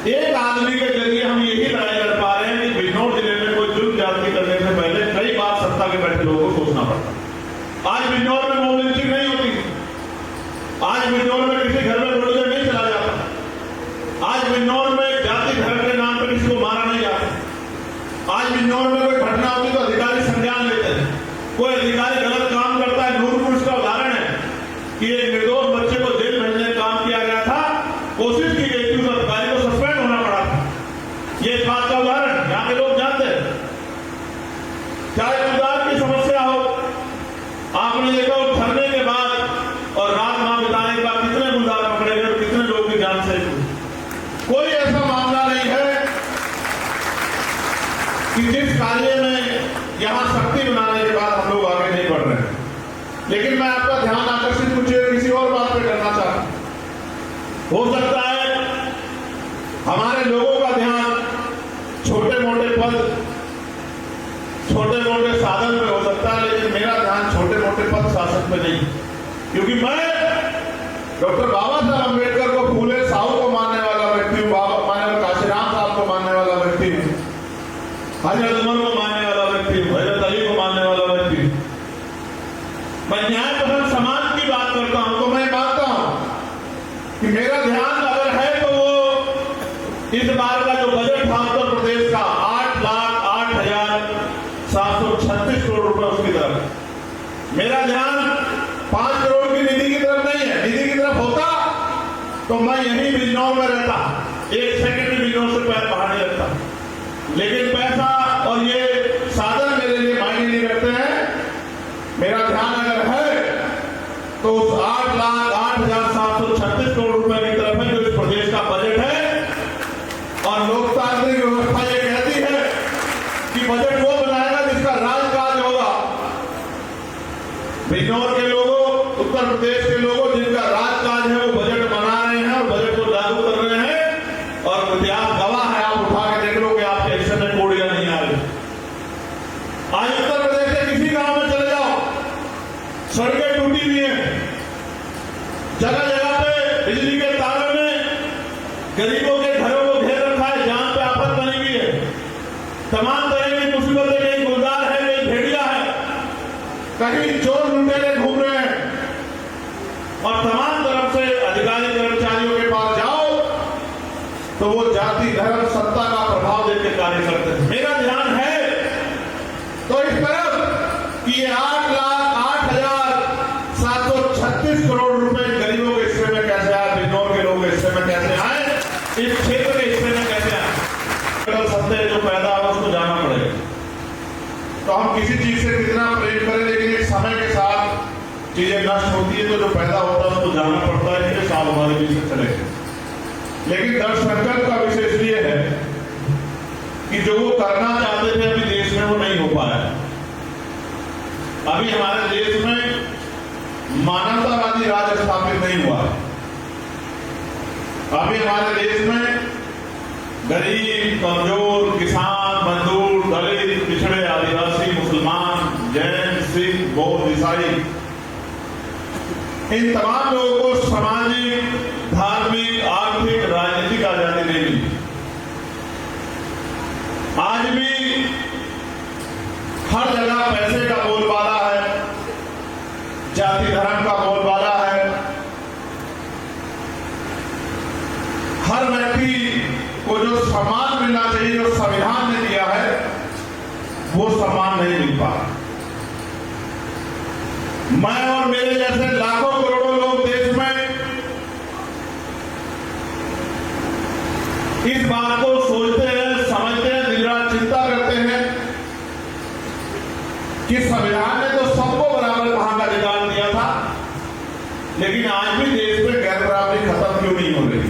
एक आदमी के जरिए हम यही लड़ाई लड़ पा रहे हैं कि बिजनौर जिले में कोई जुल्म ज्यादती करने से पहले कई बार सत्ता के बैठे लोगों को सोचना पड़ता। आज बिजनौर में मॉब लिंचिंग नहीं होती, आज बिजनौर में किसी घर में बुलडोजर नहीं चला जाता, आज बिजनौर में जाति धर्म के नाम पर किसी को मारा नहीं जाता, आज बिजनौर में कोई घटना होती तो अधिकारी संज्ञान लेते हैं, कोई अधिकारी गलत काम करता है। नूरपुर इसका उदाहरण है कि एक निर्दोष बच्चे को जेल भेजने का काम किया गया था, कोशिश की गई थी, उस अधिकारी को सस्पेंड होना पड़ा था। ये इस बात का उदाहरण यहाँ के लोग जानते हैं। चाहे गुजरात की समस्या हो, आपने देखा उस धरने के बाद और रात वहां बिताने के बाद कितने गुजरात पकड़े गए, कितने लोगों की जान से कोई ऐसा मामला नहीं है कि जिस कार्य में यहां शक्ति बनाने के बाद हम लोग आगे नहीं बढ़ रहे हैं। लेकिन मैं आपका ध्यान आकर्षित कुछ किसी और बात पे करना चाहता हूं। हो सकता है हमारे लोगों का ध्यान छोटे मोटे पद, छोटे मोटे साधन पे हो सकता है, लेकिन मेरा ध्यान छोटे मोटे पद शासन पे नहीं, क्योंकि मैं डॉक्टर बाबा साहब अम्बेडकर को, फूले साहू को मानने वाला व्यक्ति हूँ, काशीराम साहब को मानने वाला व्यक्ति हूँ, हजरत उमर को मानने वाला व्यक्ति हूँ, हजरत अली को मानने वाला व्यक्ति हूँ। मैं न्याय पसंद समाज की बात करता हूं, तो मैं मानता हूं कि मेरा ध्यान अगर है तो वो इस बार का जो बजट था उत्तर प्रदेश का 8,08,736 करोड़ रुपए, उसकी तरफ मेरा ध्यान 5 करोड़ की निधि की तरफ नहीं है। निधि की तरफ होता तो मैं यहीं बिजनौर में रहता, एक सेकंड में बिजनौर से पैर बाहर नहीं लगता। लेकिन पैसा और ये साधन मेरे लिए मायने नहीं रखते हैं। मेरा ध्यान अगर है तो उस 8,08,736 करोड़ रुपए की तरफ है जो इस प्रदेश का बजट है। और लोकतांत्रिक व्यवस्था ये कहती है कि बजट वो बनाएगा जिसका राजकाज होगा। बिजनौर के लोगों, उत्तर प्रदेश के लोगों जिनका राजकाज है वो बजट बना रहे हैं और बजट को लागू कर रहे हैं। और इतिहास गवाह है, आप उठा के देख लो कि आपके हिस्से में कोड़ियां नहीं आ रही। आज उत्तर प्रदेश के किसी गांव में चले जाओ, सड़कें टूटी हुई हैं, जगह जगह पे बिजली के तारों में गरीबों के घरों को घेर रखा है, जान पे आफत बनी हुई है, तमाम तरह की मुसीबतें, कहीं गुलदार है, कहीं भेड़िया है, कहीं चोर लुटेरे घूम रहे हैं। और तमाम तरफ से अधिकारी कर्मचारियों के पास जाओ तो वो जाति धर्म सत्ता का प्रभाव देकर कार्य करते हैं। मेरा ध्यान है तो इस तरफ कि ये 8,08,736 करोड़ रुपए गरीबों के हिस्से में कैसे आए, बिजनौर के लोगों के हिस्से में कैसे आए, इस क्षेत्र के हिस्से में कैसे आए। सत्य जो पैदा होगा उसको जाना पड़ेगा। तो हम किसी चीज से कितना प्रेम करें, लेकिन एक समय के साथ चीजें नष्ट होती है तो जो पैदा होता है उसको जाना पड़ता है कि साल हमारे बीच से चले। लेकिन दर्द संकल्प का विषय इसलिए है कि जो वो करना चाहते थे अभी देश में वो नहीं हो पाया। अभी हमारे देश में मानवतावादी राज स्थापित नहीं हुआ है। अभी हमारे देश में गरीब, कमजोर, किसान, मजदूर, दलित, पिछड़े, आदिवासी, मुसलमान, जैन, सिख, बौद्ध, ईसाई, इन तमाम लोगों को सामाजिक, धार्मिक, आर्थिक, राजनीतिक आजादी नहीं मिली। आज भी हर जगह पैसे का बोलबाला है, जाति धर्म का बोलबाला है। हर व्यक्ति को जो सम्मान मिलना चाहिए, जो संविधान ने दिया है, वो सम्मान नहीं मिल पा रहा। मैं और मेरे जैसे लाखों करोड़ों लोग देश में इस बात को सोचते हैं, समझते हैं, दिन रात चिंता करते हैं कि संविधान ने तो सबको बराबर वहां का अधिकार दिया था, लेकिन आज भी देश में गैर बराबरी खत्म क्यों नहीं हो रही।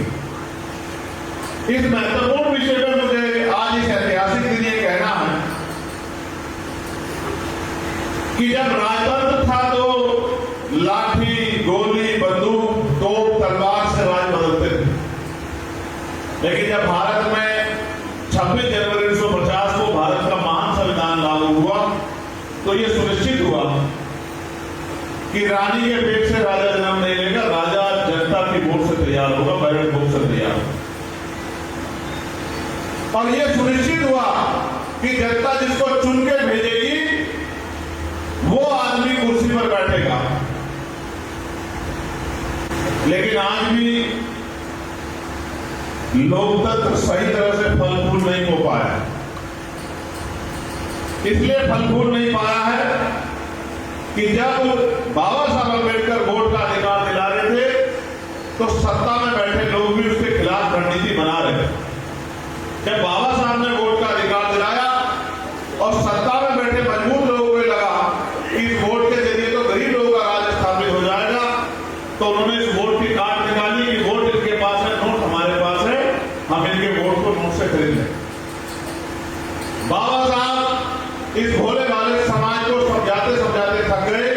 इस महत्वपूर्ण विषय पर मुझे आज इस ऐतिहासिक दिन ये कहना है कि जब राजतंत्र था तो लाठी, गोली, बंदूक, तोप, तलवार से राज बदलते थे। लेकिन जब भारत में 26 जनवरी 1950 को भारत का महान संविधान लागू हुआ तो यह सुनिश्चित हुआ कि रानी के पेट से राजा जन्म नहीं लेगा, राजा जनता की वोट से तैयार होगा, बैलेट वोट से तैयार होगा। और यह सुनिश्चित हुआ कि जनता जिसको चुन के भेजेगी वो आदमी कुर्सी पर बैठेगा। लेकिन आज भी लोकतंत्र सही तरह से फल फूल नहीं हो पाया। इसलिए फल फूल नहीं पाया है कि जब बाबा साहब अम्बेडकर वोट का अधिकार दिला रहे थे तो सत्ता में बैठे लोग भी उसके खिलाफ रणनीति बना रहे थे। जब बाबा साहब ने वोट का अधिकार दिलाया और सत्ता में बैठे मजबूत लोगों को लगा कि इस वोट के जरिए तो गरीब लोगों का राज स्थापित हो जाएगा, तो उन्होंने इस वोट की काट निकाली कि वोट इनके पास है, नोट हमारे पास है, हम इनके वोट को नोट से खरीद लें। बाबा साहब इस भोले भाले समाज को समझाते समझाते थक गए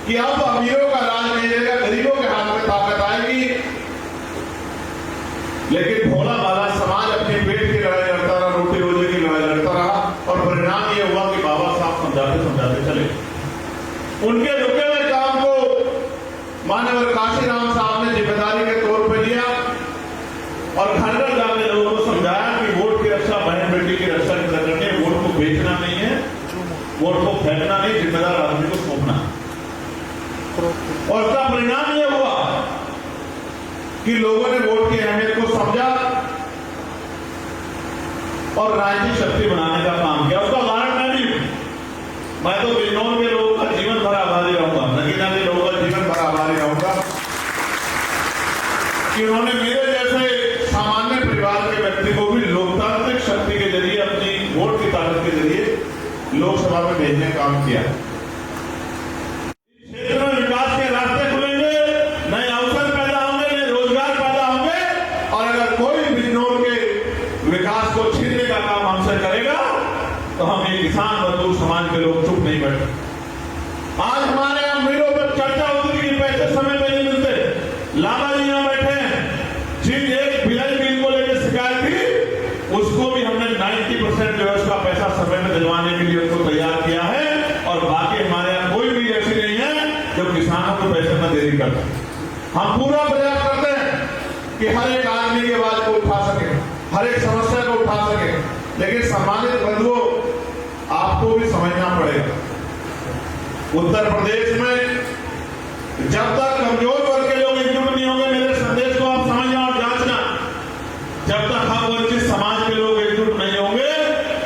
कि अब अमीरों का राज नहीं रहेगा, गरीबों के हाथ में ताकत आएगी। लेकिन भोला भाला समाज अपने पेट की लड़ाई लड़ता रहा, रोटी रोजी की लड़ाई लड़ता रहा और परिणाम यह हुआ कि बाबा साहब समझाते समझाते चले। उनके रुके हुए काम को मानवर काशीराम साहब ने जिम्मेदारी के तौर पर लिया और घर घर जाके लोगों को समझाया कि वोट की रक्षा बहन बेटी की रक्षा करनी है, वोट को बेचना नहीं है, वोट को फेंकना नहीं, जिम्मेदार आदमी को सौंपना। और उसका परिणाम यह हुआ कि लोगों ने वोट की अहमियत को समझा और राजनीतिक शक्ति बनाने का काम किया। उसका उदाहरण मैं भी हूं। मैं तो बिजनौर के लोगों का जीवन भर आभारी रहूंगा, नगीना के लोगों का जीवन भर आभारी रहूंगा कि उन्होंने मेरे जैसे सामान्य परिवार के व्यक्ति को भी लोकतांत्रिक शक्ति के जरिए अपनी वोट की ताकत के जरिए लोकसभा में भेजने का काम किया। क्षेत्र में विकास के रास्ते खुलेंगे, नए अवसर पैदा होंगे, नए रोजगार पैदा होंगे और अगर कोई बिजनौर के विकास को छीनने का काम हमसे करेगा तो हम एक किसान मजदूर समाज के लोग चुप नहीं बैठे। आज हमारे अमीरों पर चर्चा होती थी कि पैसे समय पे नहीं मिलते। लाला जी यहां बैठे हैं, जिन एक भिलाई बिल को लेकर शिकायत थी उसको भी हमने 90% जो है उसका पैसा समय में दिलवाने के लिए उनको तैयार किया है और बाकी हमारे यहाँ कोई भी ऐसी नहीं है जो किसानों को पैसे में देरी करता। हम पूरा प्रयास करते हैं कि हर एक आदमी की आवाज को उठा सके, हर एक समस्या को उठा सके, लेकिन सम्मानित बंधुओं आपको भी समझना पड़ेगा। उत्तर प्रदेश में जब तक कमजोर वर्ग के लोग एकजुट नहीं होंगे, मेरे संदेश को आप समझना और जांचना, जब तक हम वंचित समाज के लोग एकजुट नहीं होंगे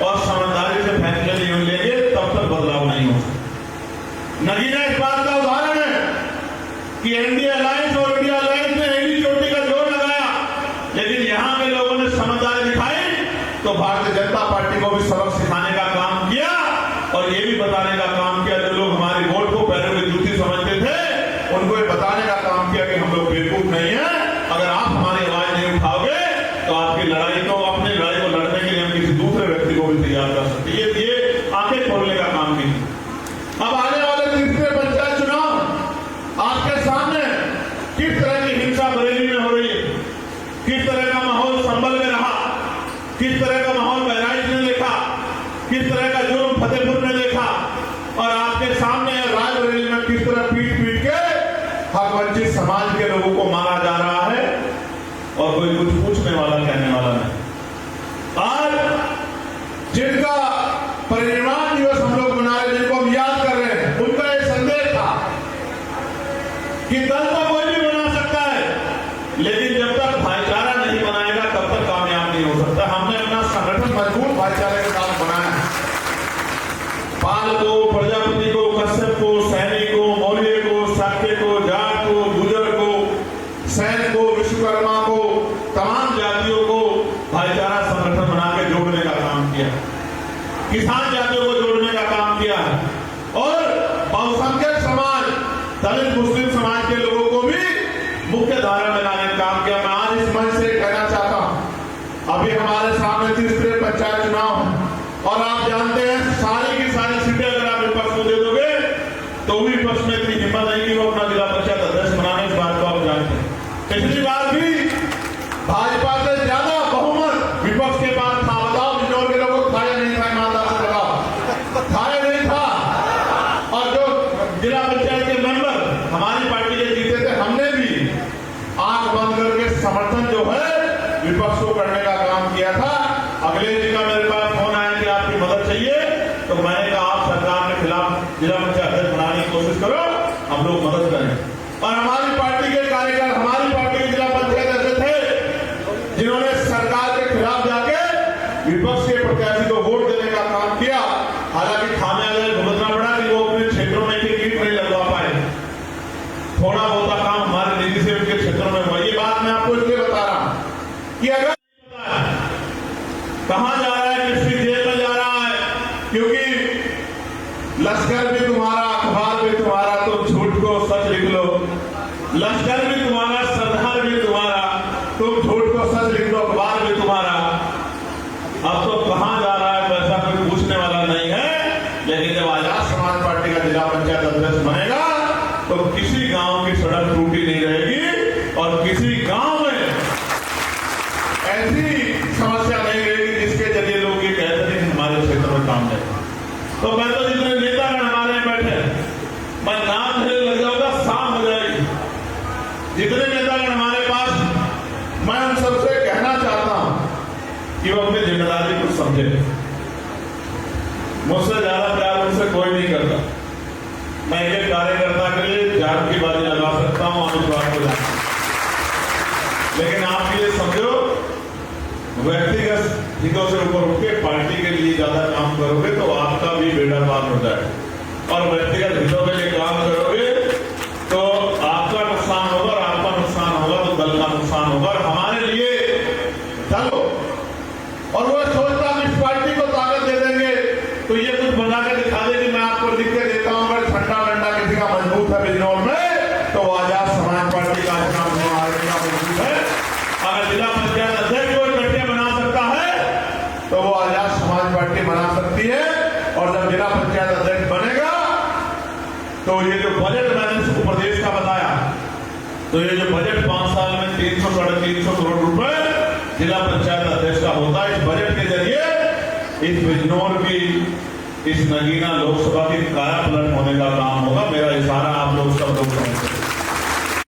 और समझदारी से फैसले नहीं लेंगे तब तक बदलाव नहीं हो सकता। नगीना इस बात का उदाहरण है कि एनडीए अलायंस और इंडिया अलायंस ने एडी चोटी का जोर लगाया, लेकिन यहां के लोगों ने समझदारी दिखाई तो भारतीय जनता पार्टी को भी सबक सिखाने का काम किया और ये भी बताने का काम किया जो लोग हमारी वोट को पैरों की जूती समझते थे उनको ये बताने का काम किया कि हम लोग बेवकूफ नहीं है। अगर आप हमारी आवाज नहीं उठाओगे तो आपकी लड़ाई को, अपनी लड़ाई को लड़ने के लिए हम किसी दूसरे व्यक्ति को भी तैयार कर सकते हैं। ये आंखें खोलने का काम नहीं। अब आने वाले तीसरे पंचायत चुनाव आपके सामने किस तरह की हिंसा बरेली में हो रही है, किस तरह का माहौल संभल में रहा, किस तरह का माहौल बहराइच ने देखा, किस तरह का जुर्म फतेहपुर ने देखा और आपके सामने रायबरेली में किस तरह पीट पीट के हक वंचित समाज के लोगों को मारा जा रहा है और कोई कुछ पूछने वाला कहने वाला नहीं। आज जिनका परिनिर्वाण दिवस हम लोग मना रहे, जिनको हम याद कर रहे हैं, उनका एक संदेश था कि दल तो कोई भी बना सकता है लेकिन जब तक भाईचारा नहीं बनाएगा तब तक कामयाब नहीं हो सकता। हमने अपना संगठन मजबूत भाईचारे के साथ बनाया है। पाल को, प्रजापति को, कश्यप को, सैनी को, मौर्य को, शाक्य को, जाट को, गुजर को, सैन को, विश्वकर्मा को, तमाम जातियों को भाईचारा संगठन बना के जोड़ने का काम किया, किसान जातियों को जोड़ने का काम किया है और बहुसंख्यक समाज, दलित मुस्लिम समाज के लोगों को भी मुख्य धारा में लाने का काम किया। मैं आज इस मंच से कहना चाहता हूं, अभी हमारे सामने तीसरे पंचायत चुनाव है और आप जानते हैं सारी की सारी सीटें अगर आप विपक्ष को दे दोगे तो भी विपक्ष में इतनी हिम्मत नहीं कि वो अपना जिला परिषद अध्यक्ष बनाने, इस बात को आप जानते हैं। पिछली बार भी भाजपा से ज्यादा बहुमत विपक्ष के पास था। बताओ बिजनौर के लोगों को था या नहीं था? ईमानदार से बताओ, था या नहीं था? और जो जिला पंचायत के मेंबर हमारी पार्टी के जीते थे, हमने भी आंख बंद करके समर्थन जो है विपक्ष को करने का काम किया था अगले दिन का मेरे पास फोन आया कि आपकी मदद चाहिए, तो मैंने कहा आप सरकार के खिलाफ जिला पंचायत अध्यक्ष बनाने की कोशिश करो, हम लोग मदद करें। और हमारी पार्टी के कार्यकर्ता, हमारी पार्टी के जिला पंचायत अध्यक्ष थे जिन्होंने सरकार के खिलाफ जाके विपक्ष के प्रत्याशी को वोट देने का काम किया। हालांकि खामियाजा भुगतना पड़ा कि वो अपने क्षेत्रों में टिकट नहीं लगवा पाए। थोड़ा बहुत काम हमारे निधि से उनके क्षेत्रों में हुआ। ये बात मैं आपको इसलिए बता रहा हूं कि अगर कहां जा रहा है, किसकी जेल में जा रहा है, क्योंकि लश्कर भी तुम्हारा, अखबार भी तुम्हारा, तुम झूठ को सच लिख लो। लश्कर भी तुम्हारा, सरदार भी तुम्हारा, तुम झूठ को सच लिख लो, अखबार भी तुम्हारा। अब तो कहां जा रहा है वैसा कोई पूछने वाला नहीं है। लेकिन जब आजाद समाज पार्टी का जिला पंचायत अध्यक्ष बनेगा तो किसी गांव की सड़क टूटी नहीं रहेगी और किसी गांव में ऐसी समस्या नहीं रहेगी जिसके जरिए लोग ये कहते हैं कि हमारे क्षेत्र में काम नहीं। तो मैं तो जितने नेतागण हमारे बैठे, मैं नाम लेने लग जाऊंगा, शाम हो जाएगी। जितने नेतागण हमारे पास, मैं उन सबसे कहना चाहता हूं कि वो अपनी जिम्मेदारी को समझे। मुझसे ज्यादा प्यार मुझसे कोई नहीं करता। मैं एक कार्यकर्ता के लिए जान की बाजी लगा सकता हूं और इस बात को जानता हूं, लेकिन आप ये समझो व्यक्तिगत हितों से ऊपर उठ के पार्टी के लिए ज्यादा काम करोगे तो आपका भी बेड़ा पार हो जाए, और व्यक्तिगत हितों के लिए काम करोगे तो आपका नुकसान होगा, और आपका नुकसान होगा तो दल का नुकसान होगा। और हमारे लिए दल, और वो सोचता हम इस पार्टी को ताकत दे देंगे तो ये कुछ बना के दिखा दे कि मैं आपको लिख के देता हूं, अगर ठंडा डंडा किसी का मजबूत है बिजनौर में तो आजाद समाज पार्टी का मजबूत है। अगर जिला पंचायत अध्यक्ष को इकट्ठे बना सकता है तो वो आजाद समाज पार्टी बना सकती है। और जब जिला पंचायत अध्यक्ष बनेगा तो ये जो बजट मैंने इसको प्रदेश का बताया, तो ये जो बजट 5 साल में 300 साढ़े 300 करोड़ रुपए जिला पंचायत अध्यक्ष का होता है। इस बजट के जरिए इस बिजनौर की, इस नगीना लोकसभा की काया पलट होने का काम होगा। मेरा इशारा आप लोग सब लोग समझते हैं।